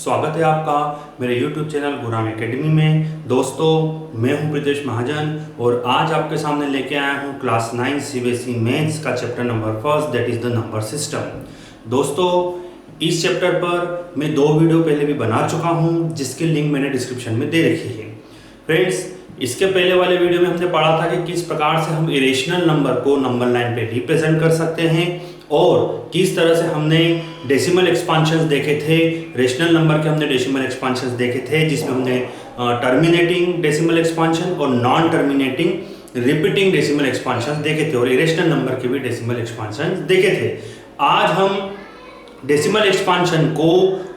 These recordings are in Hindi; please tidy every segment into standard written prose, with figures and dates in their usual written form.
स्वागत है आपका मेरे YouTube चैनल गुराम एकेडमी में। दोस्तों, मैं हूं प्रितेश महाजन और आज आपके सामने लेके आया हूं क्लास 9 CBSE मैथ्स का chapter number first, that is the number system. दोस्तों, इस चैप्टर पर मैं 2 वीडियो पहले भी बना चुका हूं, जिसकी लिंक मैंने डिस्क्रिप्शन में दे रखी है। फ्रेंड्स, इसके पहले वाले वीडियो में हमने पढ़ा था कि किस प्रकार से हम इरेशनल नंबर को नंबर लाइन पे रिप्रेजेंट कर सकते हैं और किस तरह से हमने डेसिमल एक्सपांशंस देखे थे। रेशनल नंबर के हमने डेसिमल एक्सपांशंस देखे थे, जिसमें हमने टर्मिनेटिंग डेसिमल एक्सपांशन और नॉन टर्मिनेटिंग रिपीटिंग डेसिमल एक्सपांशंस देखे थे और इरेशनल नंबर के भी डेसिमल एक्सपांशंस देखे थे। आज हम डेसिमल एक्सपांशन को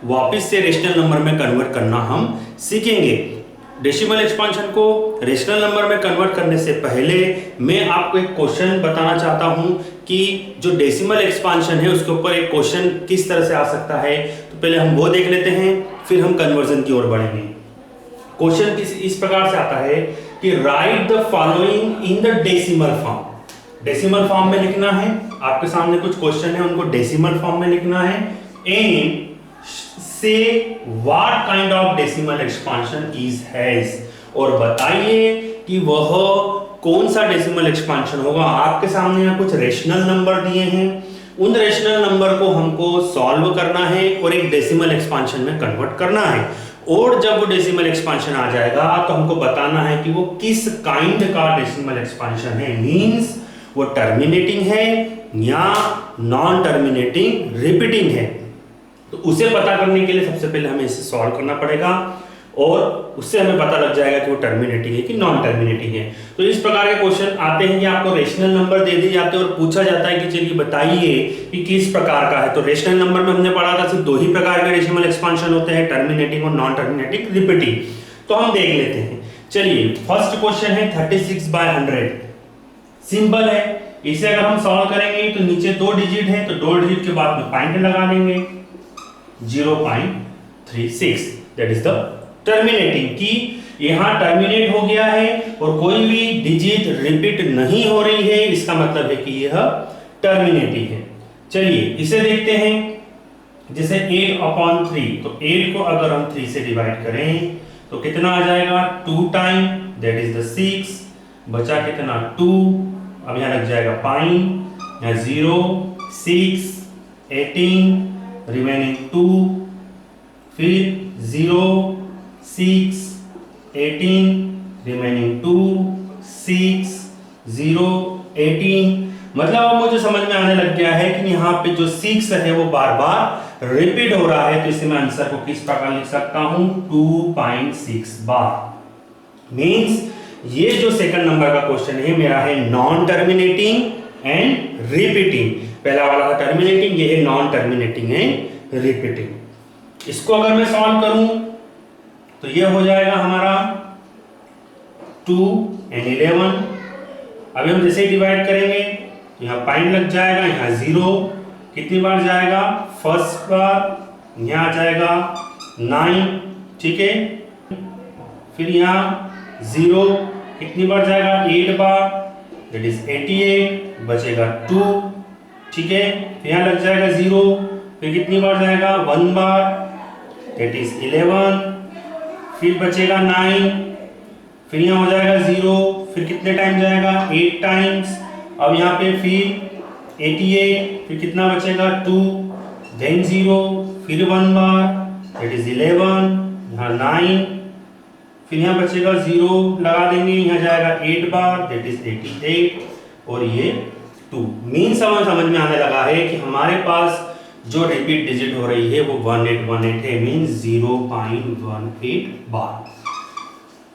वापस से रेशनल नंबर में कन्वर्ट करना हम सीखेंगे। डेसिमल एक्सपांशन को रेशनल नंबर में कन्वर्ट करने से पहले मैं आपको एक क्वेश्चन बताना चाहता हूं कि जो डेसिमल एक्सपांशन है उसके ऊपर एक क्वेश्चन किस तरह से आ सकता है। तो पहले हम वो देख लेते हैं, फिर हम कन्वर्जन की ओर बढ़ेंगे। क्वेश्चन इस प्रकार से आता है कि right the following in the decimal form. Decimal form में लिखना है। आपके सामने कुछ क्वेश्चन है, उनको डेसिमल फॉर्म में लिखना है। एंड से what kind of decimal expansion is has, और बताइए कि वह कौन सा डेसिमल एक्सपांशन होगा। आपके सामने यहाँ कुछ रेशनल नंबर दिए हैं, उन रेशनल नंबर को हमको सॉल्व करना है और एक डेसिमल एक्सपांशन में कन्वर्ट करना है। और जब वो डेसिमल एक्सपांशन आ जाएगा तो हमको बताना है कि वो किस काइंड का डेसिमल एक्सपांशन है। मींस वो टर्मिनेटिंग है या नॉन टर्मिनेटिंग रिपीटिंग है। तो उसे पता करने के लिए सबसे पहले हमें इसे सॉल्व करना पड़ेगा और उससे हमें पता लग जाएगा कि वो टर्मिनेटिंग है कि नॉन टर्मिनेटिंग है। तो इस प्रकार के क्वेश्चन आते हैं कि आपको रेशनल नंबर दे दिए जाते हैं और पूछा जाता है कि चलिए बताइए कि किस प्रकार का है। तो रेशनल नंबर में हमने पढ़ा था सिर्फ 2 ही प्रकार के डेसिमल एक्सपांशन होते हैं, टर्मिनेटिंग और नॉन टर्मिनेटिंग रिपीटिंग। तो हम देख लेते हैं। चलिए, फर्स्ट क्वेश्चन है 36/100। सिंपल है, इसे अगर हम सॉल्व करेंगे तो नीचे 2 डिजिट है, तो 2 डिजिट के बाद में पॉइंट लगा देंगे 0.36, दैट इज द टर्मिनेटिंग की यहां टर्मिनेट हो गया है और कोई भी डिजिट रिपीट नहीं हो रही है, इसका मतलब है कि यह टर्मिनेटिंग है। चलिए इसे देखते हैं। जैसे 8/3, तो 8 को अगर हम 3 से डिवाइड करें तो कितना आ जाएगा 2 टाइम, दैट इज द 6। बचा कितना 2, अब यहां लग जाएगा पॉइंट, यहां 0 6 18 रिमेनिंग 2, फिर 0 6 18 रिमेनिंग 2 6 0 18। मतलब अब मुझे समझ में आने लग गया है कि यहाँ पे जो 6 है वो बार बार रिपीट हो रहा है। तो इसे मैं आंसर को किस प्रकार लिख सकता हूं 2.6 बार। मींस ये जो सेकंड नंबर का क्वेश्चन है मेरा है नॉन टर्मिनेटिंग एंड रिपीटिंग। पहला वाला था टर्मिनेटिंग, ये है नॉन टर्मिनेटिंग एंड रिपीटिंग। इसको अगर मैं सॉल्व करूं तो ये हो जाएगा हमारा 2 and 11। अभी हम जैसे डिवाइड करेंगे यहाँ पॉइंट लग जाएगा, यहाँ 0 कितनी बार जाएगा, फर्स्ट बार, यहाँ आ जाएगा 9, ठीक है। फिर यहाँ 0 कितनी बार जाएगा 8 बार, दैट इज 88, बचेगा 2, ठीक है। यहाँ लग जाएगा 0, फिर कितनी बार जाएगा 1 बार, दैट इज 11, फिर बचेगा 9, फिर यहाँ हो जाएगा 0, फिर कितने टाइम जाएगा 8 टाइम्स। अब यहाँ पे फिर 88, फिर कितना बचेगा 2, देन 0, फिर 1 बार, दैट इज 11, यहाँ 9, फिर यहाँ बचेगा 0 लगा देंगे, यहाँ जाएगा 8 बार, दैट इज 88 और ये 2। मीन समझ में आने लगा है कि हमारे पास जो रिपीट डिजिट हो रही है वो 1818 है, मीन 0.18 बार।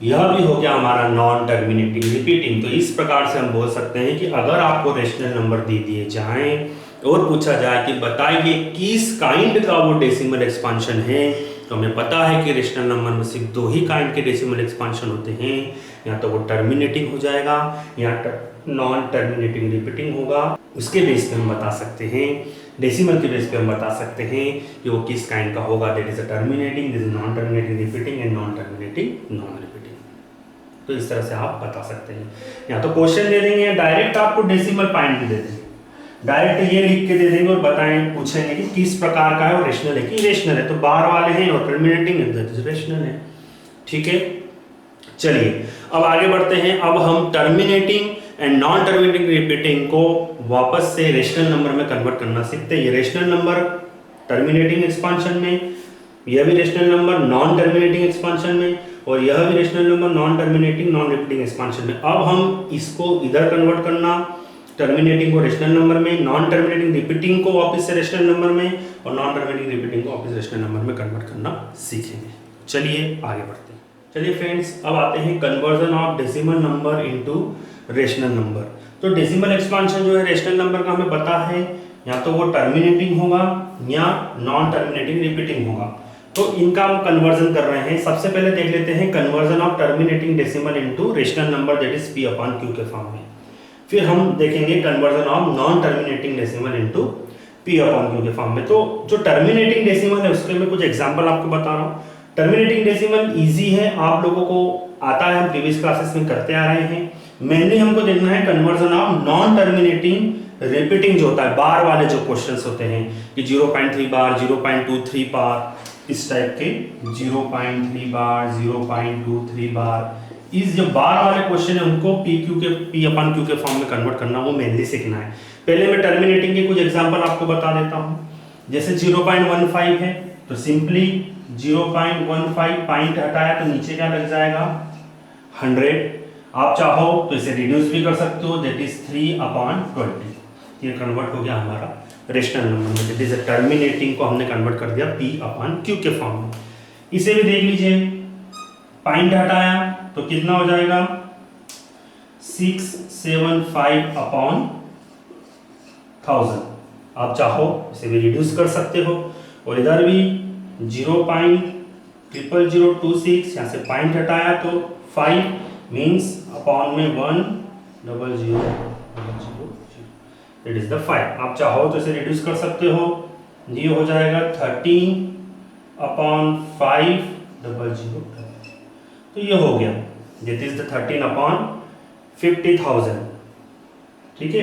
यह भी हो गया हमारा नॉन टर्मिनेटिंग रिपीटिंग। तो इस प्रकार से हम बोल सकते हैं कि अगर आपको रेशनल नंबर दे दिए जाएं और पूछा जाए कि बताइए किस काइंड का वो डेसिमल एक्सपांशन है, तो हमें पता है कि रेशनल नंबर में सिर्फ 2 ही काइंड के डेसिमल एक्सपांशन होते हैं। या तो वो टर्मिनेटिंग हो जाएगा या नॉन टर्मिनेटिंग रिपीटिंग होगा। उसके बेस पे हम बता सकते हैं, डेसिमल के बेस पे हम बता सकते हैं कि वो किस काइंड का होगा। That is a terminating, this is non terminating repeating and non terminating non repeating. तो इस तरह से आप बता सकते हैं। या तो क्वेश्चन दे देंगे, डायरेक्ट आपको डेसिमल पॉइंट भी दे देंगे। डायरेक्ट ये लिख के दे देंगे और बताएं, पूछेंगे कि किस प्रकार का है और रेशनल है कि इरेशनल है, तो बार वाले हैं और टर्मिनेटिंग है तो रेशनल है। ठीक है, चलिए अब आगे बढ़ते हैं। अब हम terminating and non terminating repeating को वापस से रेशनल नंबर में कन्वर्ट करना सीखते हैं। ये रेशनल नंबर टर्मिनेटिंग एक्सपांशन में, यह भी rational number non terminating expansion में, और यह भी rational number non terminating non repeating expansion में। अब हम इसको इधर कन्वर्ट करना, टर्मिनेटिंग को रेशनल नंबर में, नॉन टर्मिनेटिंग रिपीटिंग को वापस से रेशनल नंबर में, और नॉन टर्मिनेटिंग रिपीटिंग को वापस रेशनल नंबर में कन्वर्ट करना सीखेंगे। चलिए आगे बढ़ते हैं। चलिए फ्रेंड्स, अब आते हैं conversion of decimal number into rational number. तो डेसिमल एक्सपांशन जो है रेशनल नंबर का हमें पता है, या तो वो टर्मिनेटिंग होगा या नॉन टर्मिनेटिंग रिपीटिंग होगा। तो इनका हम कन्वर्जन कर रहे हैं। सबसे पहले देख लेते हैं conversion of terminating decimal into rational number, that is p/q के फॉर्म में। फिर हम देखेंगे conversion of non terminating decimal into p/q के फॉर्म में। तो जो टर्मिनेटिंग डेसिमल है उसके मैं कुछ एग्जांपल आपको बता रहा हूँ। टर्मिनेटिंग डेसिमल इजी है, आप लोगों को आता है, हम प्रीवियस क्लासेस में करते आ रहे हैं। मेनली हमको देखना है conversion of non terminating repeating जो होता है, बार वाले जो क्वेश्चंस होते हैं कि 0.3 बार, 0.23 बार, इस टाइप के 0.3 बार, 0.23 बार, इस जो बार वाले क्वेश्चन है उनको p/q के फॉर्म में कन्वर्ट करना, वो मेनली सीखना है। पहले मैं टर्मिनेटिंग के कुछ एग्जांपल आपको बता देता हूँ। जैसे 0.15 है तो सिंपली 0.15 पॉइंट हटाया तो नीचे क्या लग जाएगा 100। आप चाहो तो इसे रिड्यूस भी कर सकते हो, दैट इज 3/20। ये कन्वर्ट हो गया हमारा रेशनल नंबर में, दैट इज टर्मिनेटिंग को हमने कन्वर्ट कर दिया p/q के फॉर्म में। इसे भी देख लीजिए, पॉइंट हटाया तो कितना हो जाएगा 675/1000। आप चाहो इसे भी रिड्यूस कर सकते हो, और इधर भी 0.00026, यहाँ से पॉइंट हटाया तो 5 मीन्स अपॉन में 10000, इट इज द 5। आप चाहो तो इसे रिड्यूस कर सकते हो, ये हो जाएगा 13/500। तो ये हो गया, दैट इज द 13/50,000। ठीक है,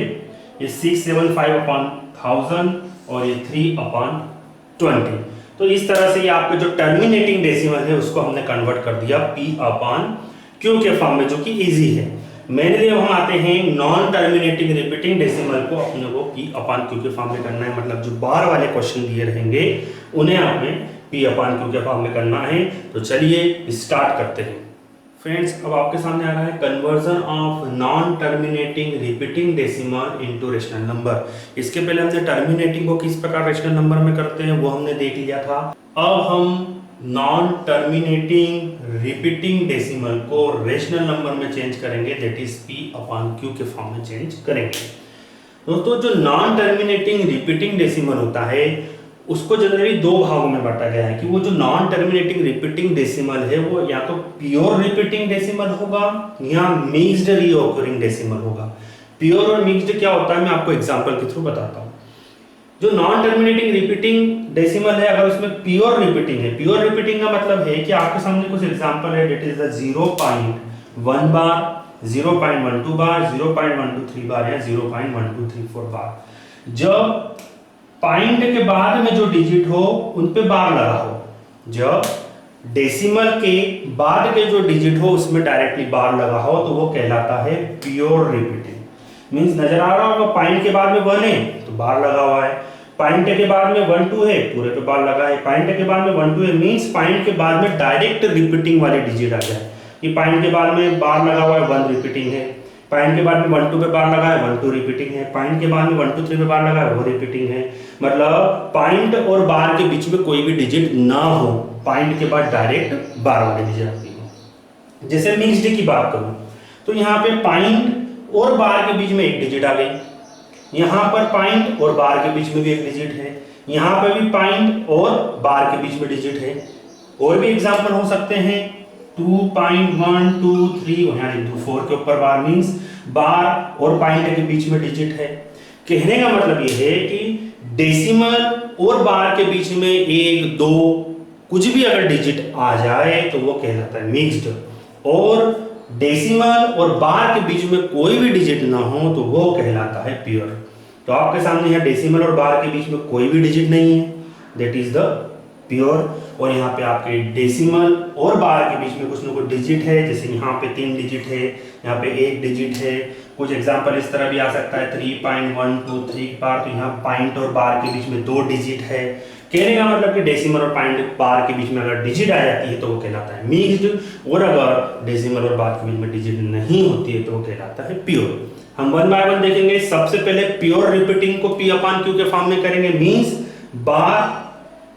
ये 675/1000 और ये 3/20। तो इस तरह से ये आपका जो टर्मिनेटिंग डेसिमल है उसको हमने कन्वर्ट कर दिया p/q के फॉर्म में, जो कि इजी है। मेनली अब हम आते हैं नॉन टर्मिनेटिंग रिपीटिंग डेसिमल को अपने को p/q के फॉर्म में करना है, मतलब जो बार वाले क्वेश्चन दिए रहेंगे उन्हें हमें p/q के फॉर्म में करना है। तो चलिए स्टार्ट करते हैं। फ्रेंड्स, अब आपके सामने आ रहा है conversion of non terminating repeating decimal into rational number. इसके पहले हमने टर्मिनेटिंग को किस प्रकार रेशनल नंबर में करते हैं वो हमने देख लिया था। अब हम नॉन टर्मिनेटिंग रिपीटिंग डेसिमल को रेशनल नंबर में चेंज करेंगे, दैट इज p/q के फॉर्म में चेंज करेंगे। दोस्तों, जो नॉन टर्मिनेटिंग रिपीटिंग डेसिमल होता है उसको जनरली दो भागों में बांटा गया है कि वो जो नॉन टर्मिनेटिंग रिपीटिंग डेसिमल है वो या तो प्योर रिपीटिंग डेसिमल होगा या मिक्स्ड रीओकरिंग डेसिमल होगा। प्योर और मिक्स्ड क्या होता है मैं आपको एग्जांपल के थ्रू बताता हूँ। जो नॉन टर्मिनेटिंग रिपीटिंग डेसिमल है, अगर उसमें प्योर रिपीटिंग है, प्योर रिपीटिंग का मतलब है कि आपके सामने कुछ एग्जांपल है, दैट इज द 0.1 बार, 0.12 बार, 0.123 बार या 0.1234 बार। जब पॉइंट के बाद में जो डिजिट हो उन पे बार लगा हो, जब डेसिमल के बाद के जो डिजिट हो उसमें डायरेक्टली बार लगा हो तो वो कहलाता है प्योर रिपीटिंग। मींस नजर आ रहा होगा पॉइंट के बाद में 1 है तो बार लगा हुआ है, पॉइंट के बाद में 1 2 है पूरे पे बार लगा है, पॉइंट के बाद में 1 2 है, मींस पॉइंट के बाद में डायरेक्ट रिपीटिंग वाली डिजिट आ जाए कि पॉइंट के बाद में बार लगा हुआ है 1 रिपीटिंग है, पॉइंट के बाद में 1 2 पे बार लगा है 1 2 रिपीटिंग है, पॉइंट के बाद में 1 2 3 पे बार लगा है वो रिपीटिंग है। मतलब पॉइंट और बार के बीच में कोई भी डिजिट ना हो, पॉइंट के बाद डायरेक्ट बार वाली डिजिट आती है। जैसे मिक्स्ड की बात करूं तो यहाँ पे पॉइंट और बार के बीच में एक डिजिट आ गई, यहाँ पर पॉइंट और बार के बीच में भी एक डिजिट है, यहाँ पर भी पॉइंट और बार के बीच में डिजिट है। और भी एग्जांपल हो सकते हैं 2.123 यहाँ लिख दो 4 के ऊपर बार, मींस बार और पॉइंट के बीच में डिजिट है। कहने का मतलब ये है कि डेसिमल और बार के बीच में 1 2 कुछ भी अगर डिजिट आ जाए तो वो कहलाता है मिक्स्ड, और डेसिमल और बार के बीच में कोई भी डिजिट ना हो तो वो कहलाता है प्योर। तो आपके सामने यहाँ डेसिमल और बार के बीच में कोई भी डिजिट नहीं है, दैट इज द प्योर। और यहाँ पे आपके डेसिमल और बार के बीच में कुछ ना कुछ डिजिट है, जैसे यहाँ पे 3 डिजिट है, यहाँ पे 1 डिजिट है। कुछ एग्जांपल इस तरह भी आ सकता है 3.123 बार, तो यहाँ पॉइंट और बार के बीच में 2 डिजिट है। कहने का मतलब कि डेसिमल और पॉइंट बार के बीच में अगर डिजिट आ जाती है तो वो कहलाता है मिक्स्ड, और अगर डेसिमल और बार के बीच में डिजिट नहीं होती है तो वो कहलाता है प्योर। हम वन बाय वन देखेंगे। सबसे पहले प्योर रिपीटिंग को P अपान Q के फॉर्म में करेंगे, मींस बार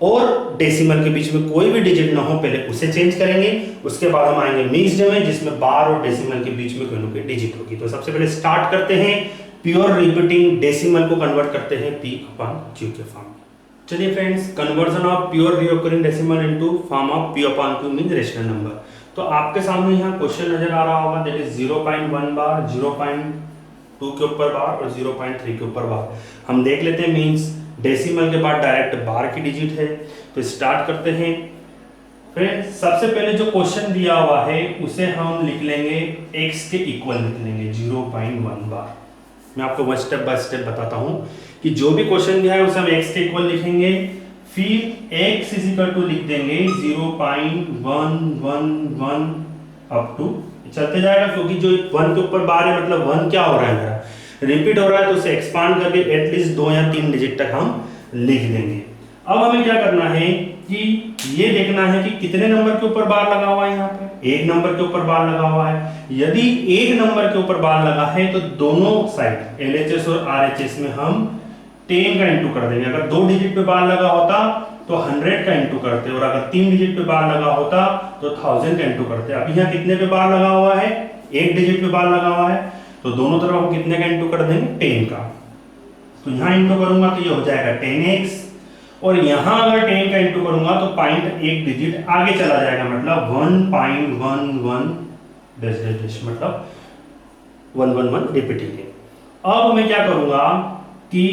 और डेसिमल के बीच में कोई भी डिजिट ना हो, पहले उसे चेंज करेंगे। उसके बाद हम आएंगे मिक्स्ड में, जिसमें बार और डेसिमल के बीच में कोई ना कोई डिजिट होगी। तो सबसे पहले स्टार्ट करते हैं प्योर रिपीटिंग, डेसिमल को कन्वर्ट करते हैं P अपान Q के फॉर्म में। चलिए friends, conversion of pure reoccurring decimal into form of P upon Q means rational number. तो आपके सामने यहाँ क्वेश्चन नजर आ रहा होगा, दैट इज 0.1 बार, 0.2 के ऊपर बार और 0.3 के ऊपर बार। हम देख लेते हैं, मींस डेसिमल के बाद डायरेक्ट बार की डिजिट है। तो स्टार्ट करते हैं फ्रेंड्स। सबसे पहले जो क्वेश्चन दिया हुआ है उसे हम लिख लेंगे x के इक्वल लिख लेंगे 0.1 बार। मैं आपको स्टेप बाय स्टेप बताता हूं कि जो भी क्वेश्चन दिया है उसे हम x के इक्वल लिखेंगे, फिर x इज इक्वल टू लिख देंगे 0.111 अप टू चलते जाएगा, क्योंकि जो 1 के ऊपर बार है मतलब 1 क्या हो रहा है मेरा रिपीट हो रहा है, तो उसे एक्सपांड करके एटलीस्ट 2 या 3 डिजिट तक हम लिख देंगे। अब हमें क्या करना है कि ये देखना है कि कितने नंबर के ऊपर बार लगा हुआ है। यहाँ पे 1 नंबर के ऊपर बार लगा हुआ है। यदि 1 नंबर के ऊपर बार लगा है तो दोनों साइड LHS और RHS में हम 10 का इंटू कर देंगे। अगर 2 डिजिट पे बार लगा होता तो 100 का इंटू करते, और अगर 3 डिजिट पे बार लगा होता तो 1000 का इंटू करते। अब यहाँ कितने पे बार लगा हुआ है, 1 डिजिट पे बार लगा हुआ है, तो दोनों तरफ हम कितने का इंटू कर देंगे, 10 का। तो यहाँ इंटू करूंगा तो ये हो जाएगा 10x, और यहाँ अगर 10 का इंटू करूंगा तो पॉइंट 1 डिजिट आगे चला जाएगा, मतलब 1.11 मतलब 111 रिपीटिंग है। अब मैं क्या करूंगा कि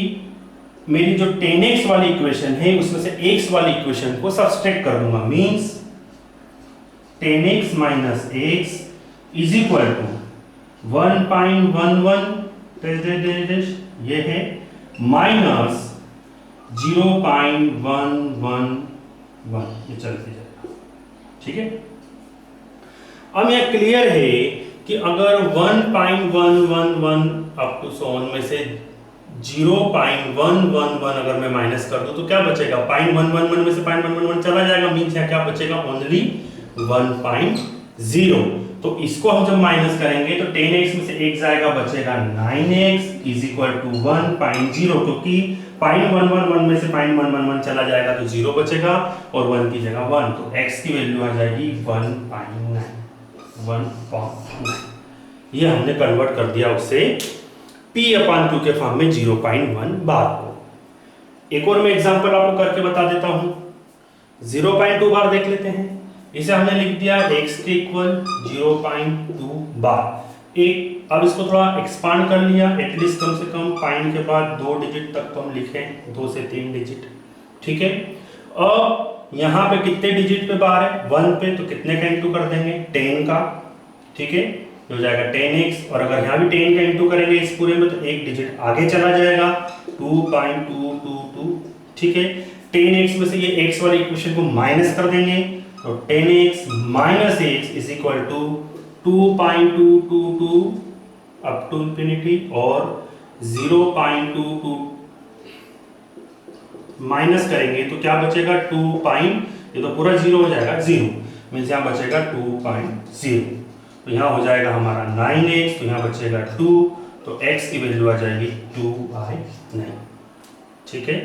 मेरी जो 10x वाली इक्वेशन है उसमें से x वाली इक्वेशन को सब्सट्रैक्ट कर दूंगा, means 10x minus x is equal to 1.11 ये है माइनस 0.111, ये चलते जाएगा। ठीक है, अब यह क्लियर है कि अगर 1.111 अप टू सो ऑन में से 0.111 अगर मैं माइनस कर दूं तो क्या बचेगा, 0.111 में से 0.111 चला जाएगा, मींस यहाँ क्या बचेगा, ओनली 1.0। तो इसको हम जब माइनस करेंगे तो 10x में से 1 जाएगा, बचेगा 9x इज इक्वल टू 1.0, क्योंकि 0.111 में से 0.111 चला जाएगा तो 0 बचेगा और 1 की जगह 1, तो x की वैल्यू आ जाएगी 1.9। ये हमने कन्वर्ट कर दिया उसे P अपान Q के फॉर्म में 0.1 बार को। एक और मैं एग्जांपल आपको करके बता देता हूं। 0.2 बार देख लेते हैं। इसे हमने लिख दिया x के इक्वल 0.2 बार। एक अब इसको थोड़ा एक्सपांड कर लिया, एटलीस्ट कम से कम पॉइंट के बाद 2 डिजिट तक तो हम लिखें, 2 से 3 डिजिट। ठीक है, अब यहाँ पे कितने डिजिट पे बार है, 1 पे, तो कितने का इंटू कर देंगे, 10 का। ठीक है, हो जाएगा 10x, और अगर यहाँ भी 10 का इंटू करेंगे इस पूरे में तो 1 डिजिट आगे चला जाएगा, 2.222। ठीक है, 10x में से ये x वाली इक्वेशन को माइनस कर देंगे, तो 10x minus x is equal to 2.222 up to infinity, और 0.22 माइनस करेंगे तो क्या बचेगा, 2. ये तो पूरा 0 हो जाएगा, 0 मीन्स यहाँ बचेगा 2.0। तो यहाँ हो जाएगा हमारा 9x, तो यहाँ बचेगा 2, तो x की वैल्यू आ जाएगी 2/9। ठीक है,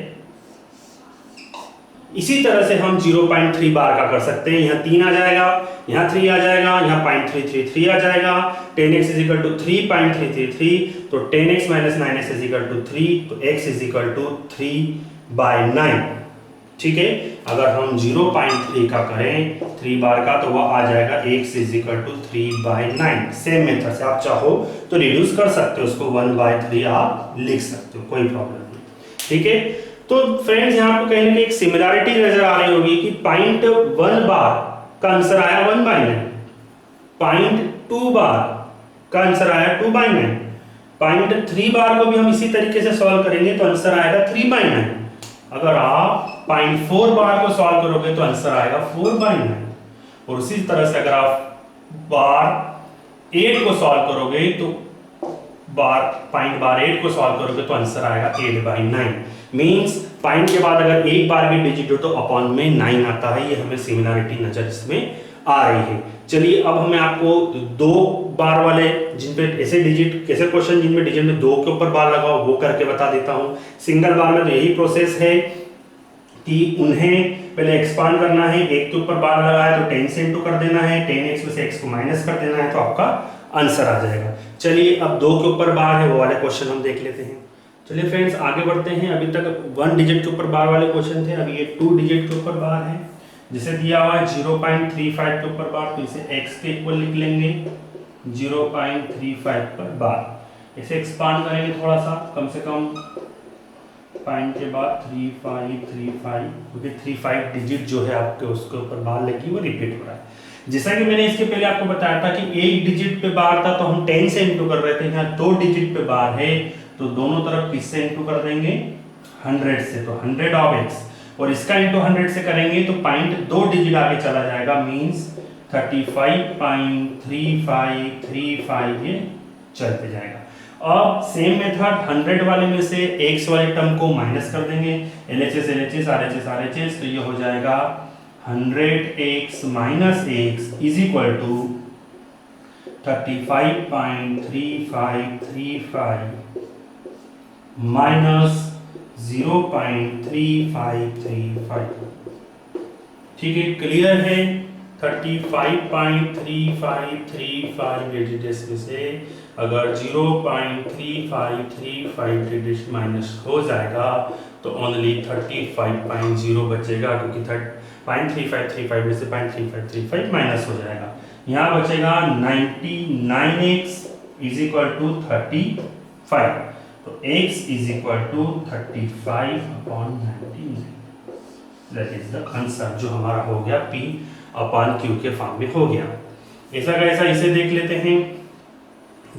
इसी तरह से हम 0.3 बार का कर सकते हैं। यहाँ 3 आ जाएगा, यहाँ 3 आ जाएगा, यहाँ 0.333 आ जाएगा। 10x इज इक्वल टू 3.333, तो 10x minus 9x is equal to 3, तो x इज इक्वल टू 3/9। ठीक है, अगर हम 0.3 का करें 3 बार का तो वह आ जाएगा x is equal to 3/9। Same method से आप चाहो तो रिड्यूस कर सकते हो, उसको 1/3 आप लिख सकते हो, कोई प्रॉब्लम नहीं। ठीक है, तो फ्रेंड्स यहाँ आपको कहीं ना कहीं एक सिमिलरिटी नजर आ रही होगी कि 0.1 बार का आंसर आया 1/9, 0.2 बार का आंसर आया 2/9, पॉइंट 3 बार को भी हम इसी तरीके से सॉल्व करेंगे तो आंसर आएगा 3/9। अगर आप पॉइंट 4 बार को सॉल्व करोगे तो आंसर आएगा 4/9। और उसी तरह से अगर आप बार 8 को सॉल्व करोगे तो पॉइंट बार 8 को सॉल्व करोगे तो आंसर आएगा 8/9। मींस पॉइंट के बाद अगर एक बार भी डिजिट हो तो अपॉन में 9 आता है। ये हमें सिमिलरिटी नजर इसमें आ रही है। चलिए अब हमें आपको 2 बार वाले जिन पे ऐसे क्वेश्चन जिनमें डिजिट में 2 के ऊपर बार लगाओ वो करके बता देता हूं। सिंगल बार में तो यही प्रोसेस है कि उन्हें पहले एक्सपांड करना है, 1 के ऊपर बार लगाया तो 10 से इंटू कर देना है, 10x में से x को माइनस कर देना है तो आपका आंसर आ जाएगा। चलिए अब 2 के ऊपर बार है वो वाले क्वेश्चन हम देख लेते हैं। चलिए फ्रेंड्स आगे बढ़ते हैं। अभी तक 1 डिजिट के ऊपर बार वाले क्वेश्चन थे, अभी ये 2 डिजिट के ऊपर बार है। जिसे दिया हुआ है 0.35 के ऊपर बार तो इसे x के इक्वल लिख लेंगे 0.35 पर बार। इसे एक्सपांड करेंगे थोड़ा सा, कम से कम पॉइंट के बाद 3535 क्योंकि 35 डिजिट जो है आपके उसके ऊपर बार लगी वो रिपीट हो रहा है। जैसा कि मैंने इसके पहले आपको बताया था कि एक डिजिट पे बार था तो हम 10 से इंटू कर रहे थे, यहाँ 2 डिजिट पे बार है तो दोनों तरफ किससे इंटू कर देंगे 100 से, तो 100 ऑफ x और इसका इंटू 100 से करेंगे तो पॉइंट 2 डिजिट आगे चला जाएगा मींस 35.3535 ये चलते जाएगा। अब सेम मेथड 100 वाले में से x वाले टर्म को माइनस कर देंगे, LHS LHS RHS RHS तो ये हो जाएगा 100x minus x is equal to 35.3535 minus 0.3535। ठीक है, क्लियर है। 35.3535 डिजिट्स में से अगर 0.3535 डिजिट माइनस हो जाएगा तो ओनली 35.0 बचेगा क्योंकि 0.3535 में से 0.3535 माइनस हो जाएगा। यहाँ बचेगा 99x इज इक्वल टू 35 तो x is equal to 35/99 that is the answer जो हमारा हो गया p अपॉन q के फॉर्म में हो गया। ऐसा कैसा इसे देख लेते हैं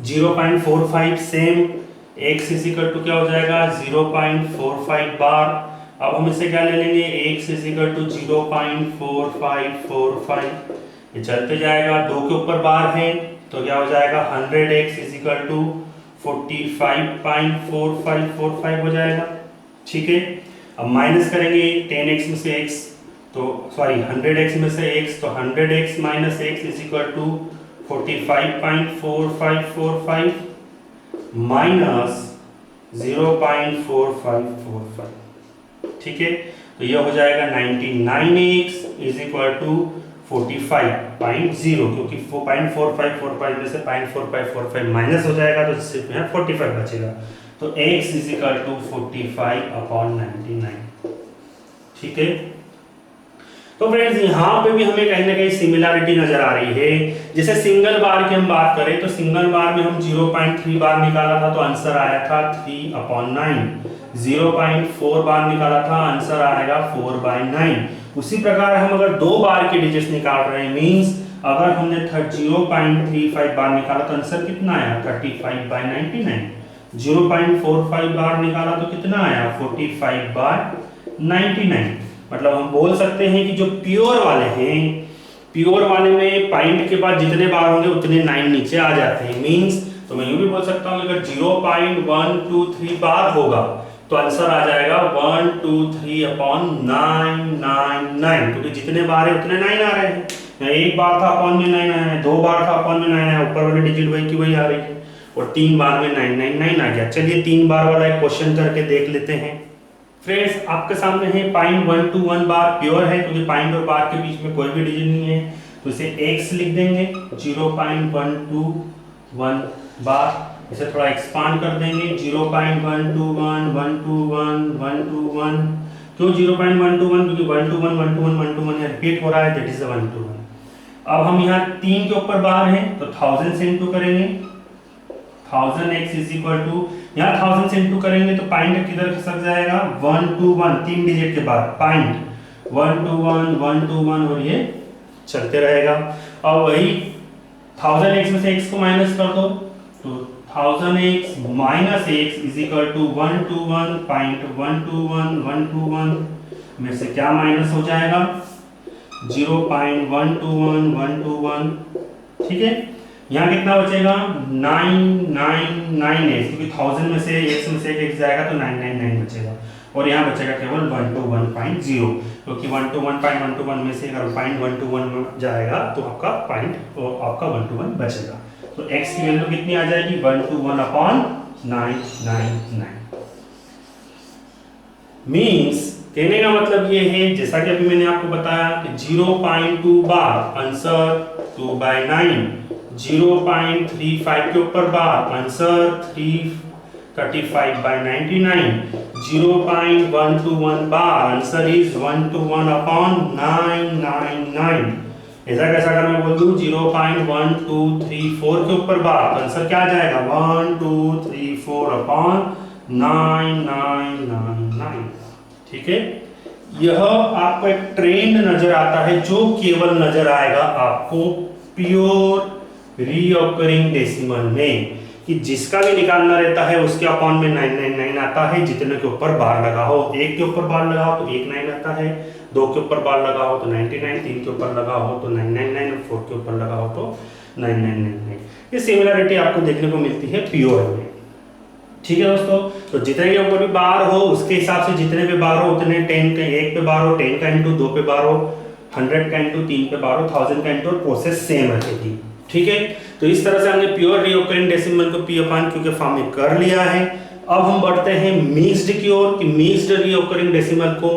0.45 same x is equal to क्या हो जाएगा 0.45 बार। अब हम इसे क्या ले लेंगे x इज इक्वल टू 0.4545 ये चलते जाएगा 2 के ऊपर बार है तो क्या हो जाएगा 100x इज इक्वल टू 45.4545 हो जाएगा। ठीक है, अब माइनस करेंगे 10x में से x तो सॉरी 100x में से x तो 100x minus x is equal to 45.4545 minus 0.4545। ठीक है, तो ये हो जाएगा 99x इज इक्वल टू 45.0 क्योंकि 0.4545 में से 0.4545 माइनस हो जाएगा तो सिर्फ यहाँ 45 बचेगा तो x इज इक्वल टू 45/99। ठीक है, तो फ्रेंड्स यहाँ पे भी हमें कहीं ना कहीं सिमिलरिटी नजर आ रही है। जैसे सिंगल बार की हम बात करें तो सिंगल बार में हम 0.3 बार निकाला था तो आंसर आया था 3/9। 0.4 बार निकाला था आंसर आएगा 4/9। उसी प्रकार हम अगर 2 बार के डिजिट्स निकाल रहे हैं मींस अगर हमने 0.35 बार निकाला तो आंसर कितना आया 35/99। 0.45 बार निकाला तो कितना आया 45/99। मतलब हम बोल सकते हैं कि जो प्योर वाले हैं प्योर वाले में पॉइंट के बाद जितने बार होंगे उतने 9 नीचे आ जाते हैं। मींस तो मैं यूं भी बोल सकता हूं अगर 0.123 बार होगा तो आंसर आ जाएगा 123/999 क्योंकि जितने बार है उतने 9 आ रहे हैं। यहाँ एक बार था अपॉन में 9 आया है, 2 बार था अपॉन में 9 आया, ऊपर वाली डिजिट वही की वही आ रही है और 3 बार में 999 आ गया। चलिए 3 बार वाला एक क्वेश्चन करके देख लेते हैं। फ्रेंड्स आपके सामने है पॉइंट 121 बार प्योर है क्योंकि पॉइंट और बार के बीच में कोई भी डिजिट नहीं है तो इसे x लिख देंगे 0.121 बार। इसे थोड़ा एक्सपांड कर देंगे 0.121 क्यों 0.121 क्योंकि 121 रिपीट हो रहा है दैट इज 121। अब हम यहाँ 3 के ऊपर बार हैं तो 1000 से इंटू करेंगे 1000x इज इक्वल टू यहाँ 1000 से इंटू करेंगे तो पॉइंट किधर खसक जाएगा 121 3 डिजिट के बाद पॉइंट 121 और ये चलते रहेगा। अब वही 1000x में से x को माइनस कर दो तो 1000x minus x is equal to 121.121 में से क्या माइनस हो जाएगा 0.121121। ठीक है, यहाँ कितना बचेगा 999x, क्योंकि 1000 में से x में से एक x जाएगा तो 999 बचेगा, और यहाँ बचेगा केवल 121.0, क्योंकि 121.121 में से अगर 0.121 जाएगा तो आपका 121 बचेगा। तो x की वैल्यू कितनी आ जाएगी 121/999। मीन्स कहने का मतलब ये है, जैसा कि अभी मैंने आपको बताया कि 0.2 बार आंसर 2/9, 0.35 के ऊपर बार आंसर 335/99, 0.121 बार आंसर इज 121/999। ऐसा कैसा अगर मैं बोल दूं 0.1234 के ऊपर बार आंसर क्या आ जाएगा 1234/9999। ठीक है, यह आपको एक ट्रेंड नजर आता है जो केवल नजर आएगा आपको प्योर रीऑकरिंग डेसिमल में, कि जिसका भी निकालना रहता है उसके अपॉन में 999 आता है, जितने के ऊपर बार लगा हो। एक के ऊपर बार लगा हो तो 19 आता है, 2 के ऊपर बार लगा हो तो 99, 3 के ऊपर लगा हो तो 999 और 4 के ऊपर लगा हो तो 9999। ये सिमिलरिटी आपको देखने को मिलती है प्योर में। ठीक है दोस्तों, तो जितने के ऊपर भी बार हो उसके हिसाब से जितने पे बार हो उतने 10 का 1 पे बार हो, 10 का इंटू 2 पे बार हो, 100 का इंटू 3 पे बार हो, 1000 का इंटू, और प्रोसेस सेम रहेगी। ठीक है, तो इस तरह से हमने प्योर रीऑकरिंग डेसिमल को P/Q के फॉर्म में कर लिया है। अब हम बढ़ते हैं मिक्स्ड की ओर, कि मिक्स्ड रीऑकरिंग डेसिमल को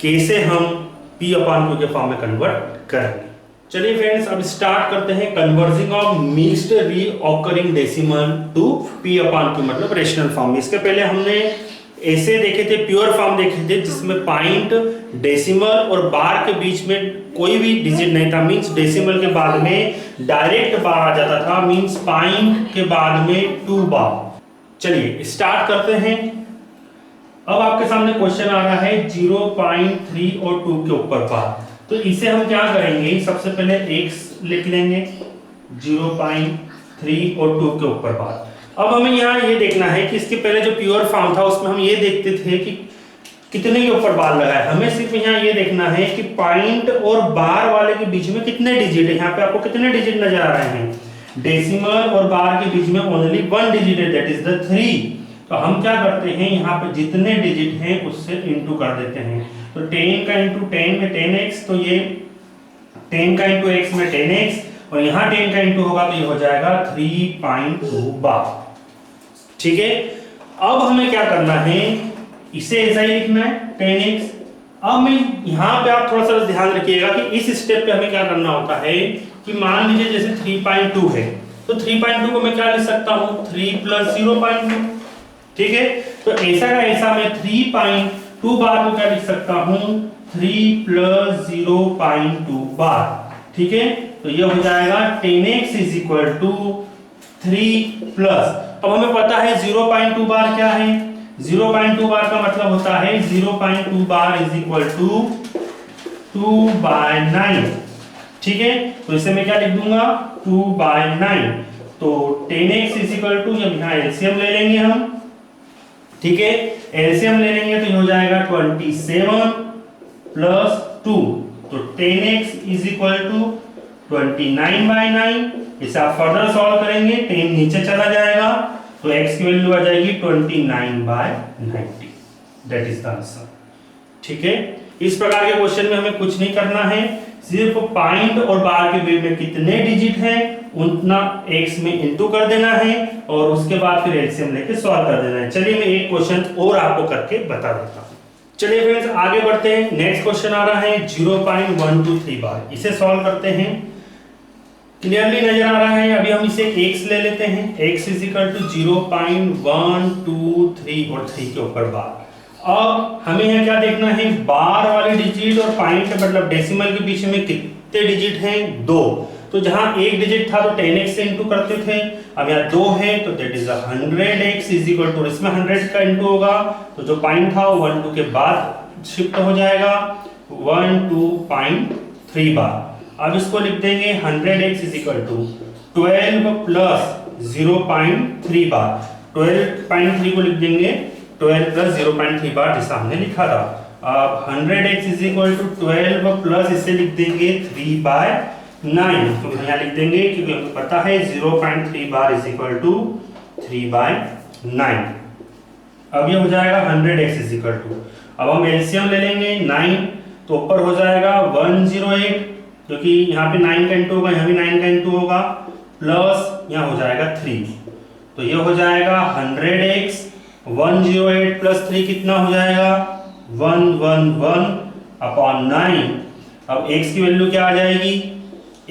कैसे हम P/Q के फॉर्म में कन्वर्ट करेंगे। चलिए फ्रेंड्स, अब स्टार्ट करते हैं converting of mixed reoccurring decimal to P/Q, मतलब रेशनल फॉर्म। इसके पहले हमने ऐसे देखे थे, प्योर फॉर्म देखे थे जिसमें पॉइंट, डेसिमल और बार के बीच में कोई भी डिजिट नहीं था। मींस डेसिमल के बाद में डायरेक्ट बार आ जाता था, मींस पॉइंट के बाद में 2 बार। चलिए स्टार्ट करते हैं। अब आपके सामने क्वेश्चन आ रहा है 0.3 और 2 के ऊपर बार। तो इसे हम क्या करेंगे, सबसे पहले x लिख लेंगे 0.3 और 2 के ऊपर बार। अब हमें यहाँ ये देखना है कि इसके पहले जो प्योर फॉर्म था उसमें हम ये देखते थे कि कितने के ऊपर बार लगा है। हमें सिर्फ यहाँ ये देखना है कि पॉइंट और बार वाले के बीच में कितने डिजिट है। यहाँ पे आपको कितने डिजिट नजर आ रहे हैं, डेसिमल और बार के बीच में ओनली 1 डिजिट है, दैट इज द 3। तो हम क्या करते हैं, यहाँ पे जितने डिजिट हैं उससे इंटू कर देते हैं। तो 10 का इंटू 10 में 10x, तो ये 10 का इंटू x में 10x, और यहाँ 10 का इंटू होगा तो ये हो जाएगा 3.2 बार। ठीक है, अब हमें क्या करना है, इसे ऐसा ही लिखना है 10x। अब मैं यहाँ पे आप थोड़ा सा ध्यान रखिएगा कि इस स्टेप पे हमें क्या करना होता है कि मान लीजिए जैसे 3.2 है, तो 3.2 को मैं क्या लिख सकता हूँ 3 + 0.2। ठीक है, तो ऐसा का ऐसा मैं 3.2 बार को क्या लिख सकता हूँ 3 + 0.2 बार। ठीक है, तो ये हो जाएगा 10x = 3 प्लस, अब हमें पता है 0.2 बार क्या है। 0.2 बार का मतलब होता है 0.2 बार = 2/9। ठीक है, तो इसे मैं क्या लिख दूंगा 2/9। तो 10x = यहाँ एलसीएम ले लेंगे हम। ठीक है, एलसीएम ले लेंगे तो ये हो जाएगा 27 + 2, तो 10x = 29/9। इसे आप फर्दर सॉल्व करेंगे, 10 नीचे चला जाएगा तो x की वैल्यू आ जाएगी 29/90, दैट इज द आंसर। ठीक है, इस प्रकार के क्वेश्चन में हमें कुछ नहीं करना है, सिर्फ पॉइंट और बार के बीच में कितने डिजिट हैं उतना x में इंटू कर देना है और उसके बाद फिर एलसीएम लेके सॉल्व कर देना है। चलिए मैं एक क्वेश्चन और आपको करके बता देता हूं। चलिए फ्रेंड्स आगे बढ़ते हैं। नेक्स्ट क्वेश्चन आ रहा है 0.123 बार। इसे सॉल्व करते हैं। क्लियरली नजर आ रहा है, अभी हम इसे x ले लेते हैं। x = 0.123 और 3 के ऊपर बार। अब हमें यहाँ क्या देखना है, बार वाले डिजिट और पॉइंट मतलब डेसिमल के बीच में कितने डिजिट हैं 2। तो जहां एक डिजिट था तो 10x से इंटू करते थे, अब यहाँ 2 है तो दैट इज 100x = इसमें 100 का इंटू होगा तो जो पॉइंट था वो 1 2 के बाद शिफ्ट हो जाएगा 12.3 बार। अब इसको लिख देंगे 100x = 12 + 0.3 बार, 12.3 को लिख देंगे 12 प्लस 0.3 बार जैसा हमने लिखा था। अब 100x is equal to 12 plus इसे लिख देंगे 3/9, तो यहाँ लिख देंगे क्योंकि हमको पता है 0.3 बार इज इक्वल टू 3/9। अब ये हो जाएगा 100x इज इक्वल टू, अब हम एलसीएम ले लेंगे 9, तो ऊपर हो जाएगा 108, क्योंकि यहाँ पे 9 का इंटू होगा, यहाँ भी 9 का इंटू होगा, प्लस यहाँ हो जाएगा 3, तो ये हो जाएगा 100x 108 प्लस 3 कितना हो जाएगा 111 अपॉन 9। अब x की वैल्यू क्या आ जाएगी,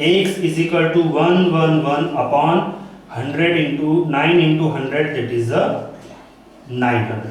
x is equal to 111 upon 100 into 9 into 100 that is 900।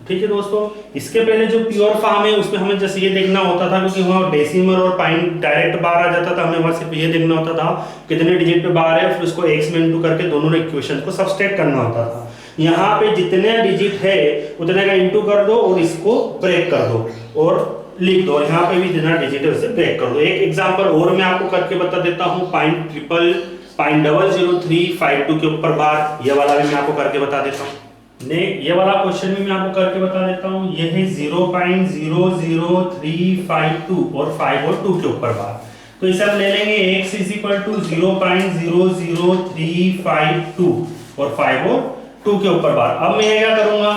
ठीक है दोस्तों, इसके पहले जो प्योर फॉर्म है उसमें हमें जैसे ये देखना होता था, क्योंकि वहाँ डेसिमल और पाइन डायरेक्ट बार आ जाता था, हमें वहाँ सिर्फ ये देखना होता था कितने डिजिट पे बार है, फिर उसको x में इंटू करके दोनों इक्वेशन को सब्सट्रैक्ट करना होता था। यहाँ पे जितने डिजिट है उतने का इंटू कर दो और इसको ब्रेक कर दो और लिख दो, यहाँ पे भी जितना डिजिट है उसे ब्रेक कर दो। एक एग्जांपल और मैं आपको करके बता देता हूँ, 0.000352 के ऊपर बार, ये वाला भी मैं आपको करके बता देता हूँ। ने ये वाला क्वेश्चन भी मैं आपको करके बता देता हूँ, ये है 0.00352 और 5 और 2 के ऊपर बार, तो इसे हम ले लेंगे x इज इक्वल टू 0.00352 और 5 और 2 के ऊपर बार। अब मैं क्या करूंगा,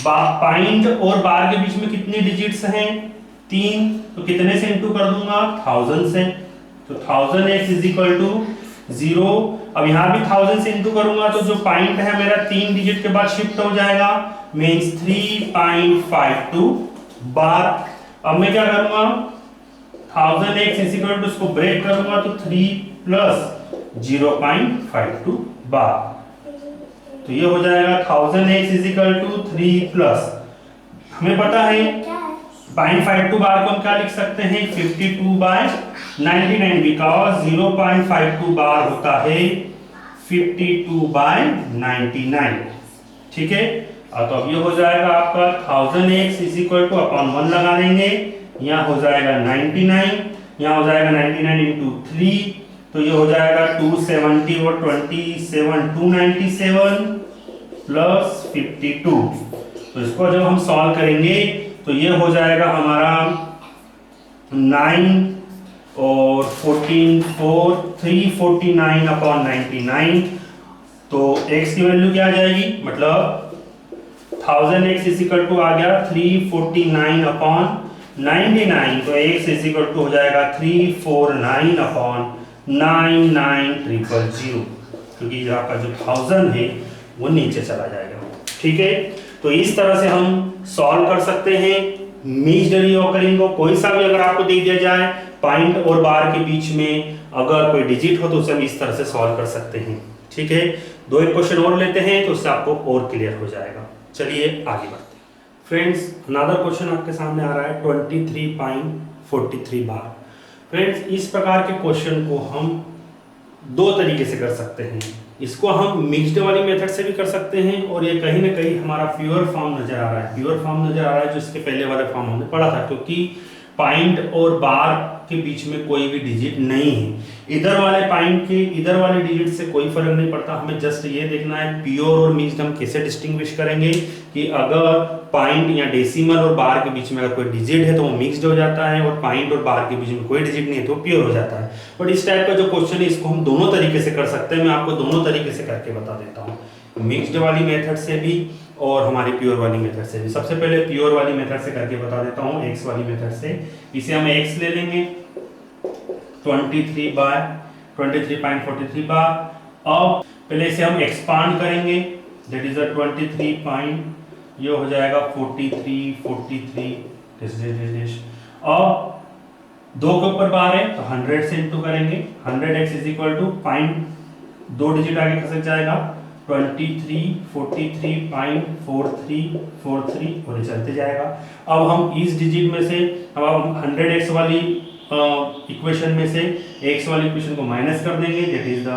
पॉइंट और बार के बीच में कितनी डिजिट्स हैं 3, तो कितने से इंटू कर दूंगा 1000 से, तो 1000x इज इक्वल टू 0। अब यहाँ भी 1000 से इंटू करूंगा तो जो पॉइंट है मेरा 3 डिजिट के बाद शिफ्ट हो जाएगा, मींस 3.52 बार। अब मैं क्या करूंगा 1000x इज इक्वल टू इसको ब्रेक करूंगा तो 3 प्लस 0.52 बार, तो ये हो जाएगा 1000x is equal to 3 plus, हमें पता है 0.52 बार को हम क्या लिख सकते हैं 52/99, बिकॉज 0.52 बार होता है 52/99। ठीक है, तो अब ये हो जाएगा आपका 1000x is equal two upon 1 लगा देंगे, यहाँ हो जाएगा 99, यहाँ हो जाएगा 99 इंटू 3, तो ये हो जाएगा 270 और 27 297 प्लस 52। तो इसको जब हम सॉल्व करेंगे तो ये हो जाएगा हमारा 9 और 14 349 अपॉन 99, तो x की वैल्यू क्या आ जाएगी, मतलब 1000x इज इक्वल टू आ गया 349 अपॉन 99, तो x इज इक्वल टू हो जाएगा 349 अपॉन 99300, क्योंकि आपका जो 1000 है वो नीचे चला जाएगा। ठीक है, तो इस तरह से हम सॉल्व कर सकते हैं मिक्स्ड रीऑकरिंग को। कोई सा भी अगर आपको दे दिया जाए पॉइंट और बार के बीच में अगर कोई डिजिट हो तो उसे हम इस तरह से सॉल्व कर सकते हैं। ठीक है, दो एक क्वेश्चन और लेते हैं तो उससे आपको और क्लियर हो जाएगा। चलिए आगे बढ़ते हैं। फ्रेंड्स, अनदर क्वेश्चन आपके सामने आ रहा है 23.43 बार। फ्रेंड्स, इस प्रकार के क्वेश्चन को हम दो तरीके से कर सकते हैं। इसको हम मिक्स्ड वाली मेथड से भी कर सकते हैं और ये कहीं ना कहीं हमारा प्योर फॉर्म नजर आ रहा है, प्योर फॉर्म नजर आ रहा है जो इसके पहले वाले फॉर्म हमने पढ़ा था, क्योंकि पॉइंट और बार के बीच में कोई भी डिजिट नहीं है। इधर वाले पॉइंट के इधर वाले डिजिट से कोई फर्क नहीं पड़ता, हमें जस्ट ये देखना है प्योर और मिक्स्ड हम कैसे डिस्टिंग्विश करेंगे कि अगर पॉइंट या डेसिमल और बार के बीच में अगर कोई डिजिट है तो वो मिक्स्ड हो जाता है और पॉइंट और बार के बीच में कोई डिजिट नहीं है तो प्योर हो जाता है। बट इस टाइप का जो क्वेश्चन है इसको हम दोनों तरीके से कर सकते हैं, मैं आपको दोनों तरीके से करके बता देता हूँ, मिक्स्ड वाली मेथड से भी और हमारी प्योर वाली मेथड से भी। सबसे पहले प्योर वाली मेथड से करके बता देता हूँ, एक्स वाली मेथड से। इसे हम एक्स ले लेंगे 23.43 बार। अब पहले इसे हम एक्सपांड करेंगे, दैट इज 23 पॉइंट, ये हो जाएगा 43 अब 2 के ऊपर बार है तो 100 से इंटू करेंगे, 100x is equal two point 2 digit आगे खसक जाएगा 23.43 और ये चलते जाएगा। अब हम इस डिजिट में से अब हम 100x वाली इक्वेशन में से x वाली इक्वेशन को माइनस कर देंगे, that is the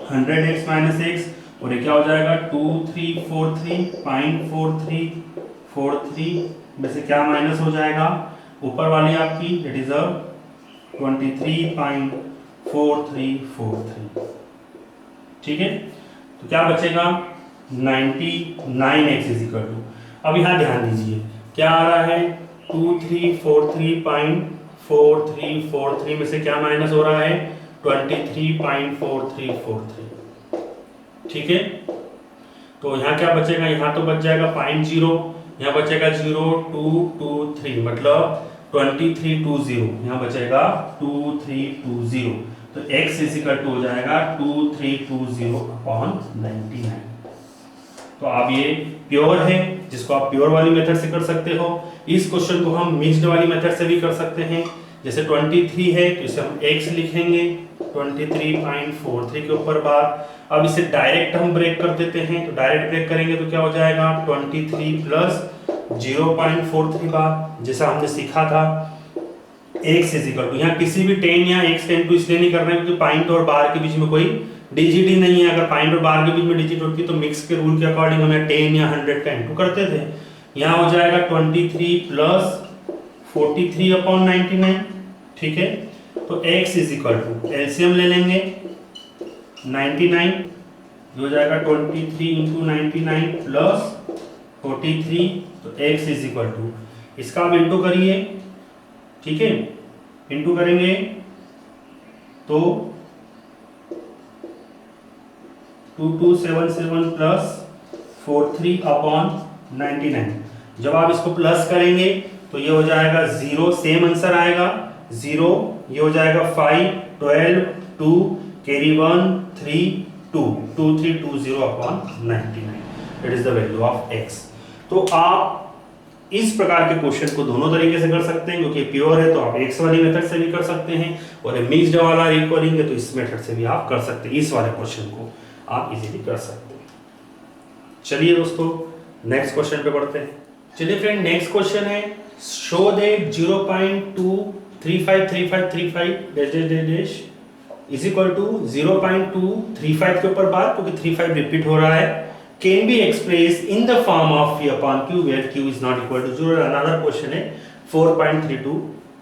100x minus x, और ये क्या हो जाएगा 2343.43 में से क्या माइनस हो जाएगा ऊपर वाली आपकी, दैट इज 23.4343। ठीक है, तो क्या बचेगा 99x इज इक्वल टू, अब यहाँ ध्यान दीजिए क्या आ रहा है 2343.4343 में से क्या माइनस हो रहा है 23.4343, ठीक है। तो यहाँ क्या बचेगा, यहाँ तो बच जाएगा 0, यहाँ बचेगा 0223 मतलब 2320, यहाँ बचेगा 2320, तो x इज इक्वल टू हो जाएगा 2320/99। तो आप ये प्योर है, जिसको आप प्योर वाली मेथड से कर सकते हो। इस क्वेश्चन को हम मिक्स्ड वाली मेथड से भी कर सकते हैं। जैसे 23 है तो इसे हम x लिखेंगे 23.43 के ऊपर बार। अब इसे डायरेक्ट हम ब्रेक कर देते हैं, तो डायरेक्ट ब्रेक करेंगे तो क्या हो जाएगा 23 प्लस 0.43 बार, जैसा हमने सीखा था। x इज इक्वल टू, यहाँ किसी भी 10 या x 10 टू इसलिए नहीं कर रहे हैं क्योंकि पॉइंट और बार के बीच में कोई डिजिट ही नहीं है। अगर पॉइंट और बार के बीच में डिजिट होती तो मिक्स के रूल के अकॉर्डिंग हमें 10 या 100 का इंटू करते थे। यहाँ हो जाएगा 23 प्लस 43/99, ठीक है। तो x is equal to LCM ले लेंगे 99, हो जाएगा 23 इंटू 99 प्लस 43, तो x इज इक्वल टू, इसका आप इंटू करिए, ठीक है। इंटू करेंगे तो 2277 प्लस 43/99। जब आप इसको प्लस करेंगे तो ये हो जाएगा 0, सेम आंसर आएगा 0, ये हो जाएगा 5 12 2 carry 1 3 2 2320/99, that is the value of x। तो आप इस प्रकार के क्वेश्चन को दोनों तरीके से कर सकते हैं, क्योंकि प्योर है तो आप x वाली मेथड से भी कर सकते हैं, और मिक्स्ड वाला रिकॉर्डिंग है तो इस मेथड से भी आप कर सकते हैं। इस वाले क्वेश्चन को आप इजीली कर सकते हैं। चलिए दोस्तों नेक्स्ट क्वेश्चन पे बढ़ते हैं। चलिए फ्रेंड नेक्स्ट क्वेश्चन है, show that 0.2353535 dash dash dash dash is equal to 0.235 के ऊपर बार, क्योंकि 35 रिपीट हो रहा है, can be expressed in the form of P upon Q where Q is not equal to 0। Another question है 4.32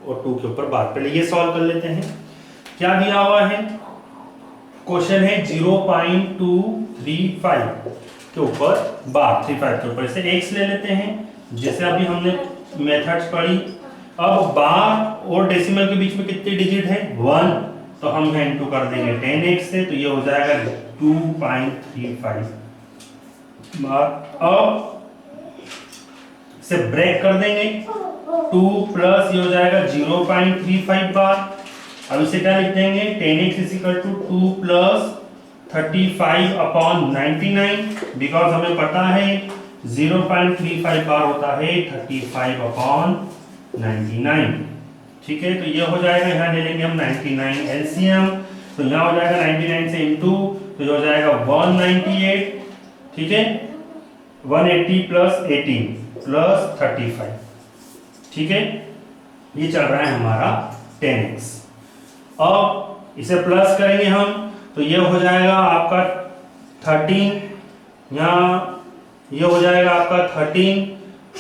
और 2 के ऊपर बार। पहले ये सॉल्व कर लेते हैं। क्या दिया हुआ है, क्वेश्चन है 0.235 के ऊपर बार, 35 के ऊपर इसे x ले लेते हैं, जैसे अभी हमने मेथड्स पढ़ी। अब बार और डेसिमल के बीच में कितने डिजिट है 1, तो हम यहाँ इंटू कर देंगे 10x से, तो ये हो जाएगा 2.35 बार। अब इसे ब्रेक कर देंगे 2 प्लस ये हो जाएगा 0.35 बार। अब इसे क्या लिख देंगे 10x is equal to 2 plus 35/99, because हमें पता है 0.35 बार होता है 35/99, ठीक है। तो ये हो जाएगा, यहाँ ले लेंगे हम 99 एलसीएम, तो यहाँ हो जाएगा 99 से इंटू, तो ये हो जाएगा 198, ठीक है। 180 प्लस 18 प्लस 35, ठीक है। ये चल रहा है हमारा 10x। अब इसे प्लस करेंगे हम, तो ये हो जाएगा आपका 13, यहाँ ये हो जाएगा आपका 13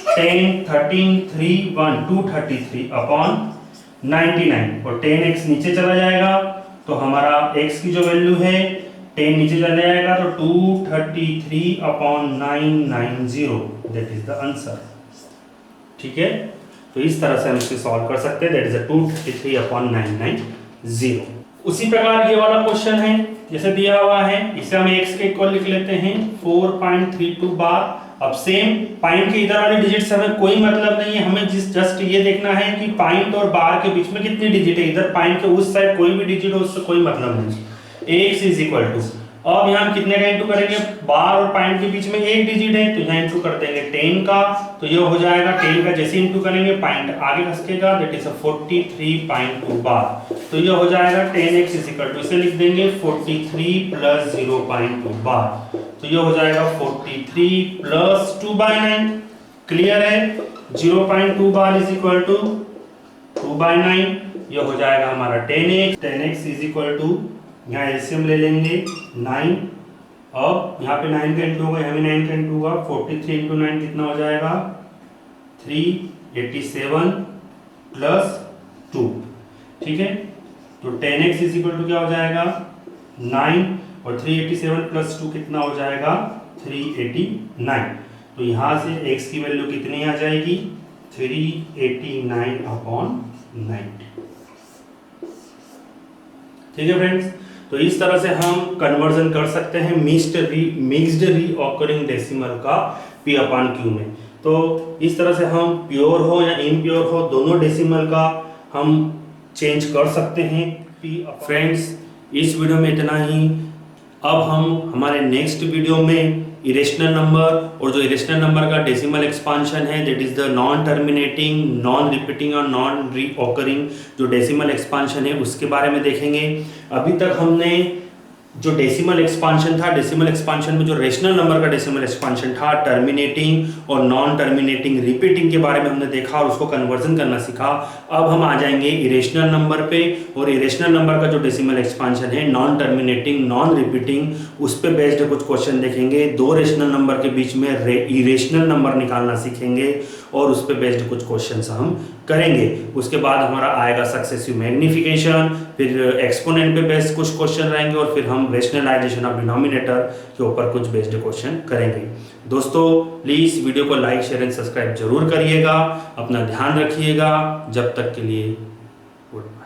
10 13 3 1 233/99, और 10x नीचे चला जाएगा, तो हमारा x की जो वैल्यू है 10 नीचे चला जाएगा, तो 233/990, दैट इज द आंसर, ठीक है। तो इस तरह से हम इसे सॉल्व कर सकते हैं, दैट इज 233/990। उसी प्रकार ये वाला क्वेश्चन है, जैसे दिया हुआ है, इसे हम x के इक्वल लिख लेते हैं 4.32 बार। अब सेम पॉइंट के इधर वाले डिजिट से हमें कोई मतलब नहीं है, हमें जस्ट ये देखना है कि पॉइंट और बार के बीच में कितनी डिजिट है। इधर पॉइंट के उस साइड कोई भी डिजिट हो, उससे कोई मतलब नहीं। x इज इक्वल टू, अब यहाँ कितने का इंटू करेंगे, बार और पॉइंट के बीच में एक डिजिट है, तो यहाँ इंटू कर देंगे 10 का, तो ये हो जाएगा 10 का जैसे इंटू करेंगे पॉइंट आगे खसकेगा, दैट इज 43.2 बार। तो ये हो जाएगा 10x इज इक्वल टू, इसे लिख देंगे 43 प्लस 0.2 बार, तो ये हो जाएगा 43 प्लस 2/9। क्लियर है, 0.2 बार इज इक्वल टू 2/9, ये हो जाएगा हमारा 10x इज इक्वल टू, यहाँ एलसीएम ले लेंगे 9। अब यहाँ पे 9 का इंटू होगा, यहाँ भी 9 का इंटू होगा, 43 इंटू 9 कितना हो जाएगा 387 प्लस 2, ठीक है। तो 10x इज इक्वल टू क्या हो जाएगा 9, और 387 प्लस 2 कितना हो जाएगा 389। तो यहाँ से x की वैल्यू कितनी आ जाएगी 389/90। ठीक है फ्रेंड्स, तो इस तरह से हम कन्वर्जन कर सकते हैं मिक्स्ड रीऑकरिंग डेसिमल का p/q में। तो इस तरह से हम प्योर हो या इम्प्योर हो दोनों डेसिमल का हम चेंज कर सकते हैं। फ्रेंड्स, इस वीडियो में इतना ही। अब हम हमारे नेक्स्ट वीडियो में इरेशनल नंबर और जो इरेशनल नंबर का डेसिमल एक्सपांशन है that is the non terminating, non repeating और नॉन रीऑकरिंग जो डेसिमल एक्सपांशन है उसके बारे में देखेंगे। अभी तक हमने जो डेसिमल एक्सपांशन था, डेसिमल एक्सपांशन में जो रेशनल नंबर का डेसिमल एक्सपांशन था, टर्मिनेटिंग और नॉन टर्मिनेटिंग रिपीटिंग के बारे में हमने देखा और उसको कन्वर्जन करना सीखा। अब हम आ जाएंगे इरेशनल नंबर पे, और इरेशनल नंबर का जो डेसिमल एक्सपांशन है नॉन टर्मिनेटिंग, नॉन रिपीटिंग, उस पे बेस्ड कुछ क्वेश्चन देखेंगे। दो रेशनल नंबर के बीच में इरेशनल नंबर निकालना सीखेंगे और उस पे बेस्ड कुछ क्वेश्चंस हम करेंगे। उसके बाद हमारा आएगा सक्सेसिव मैग्निफिकेशन, फिर एक्सपोनेंट पे बेस्ड कुछ क्वेश्चन रहेंगे और फिर हम रेशनलाइजेशन ऑफ डिनोमिनेटर के ऊपर कुछ बेस्ड क्वेश्चन करेंगे। दोस्तों प्लीज़ वीडियो को लाइक, शेयर एंड सब्सक्राइब जरूर करिएगा। अपना ध्यान रखिएगा। जब तक के लिए गुड।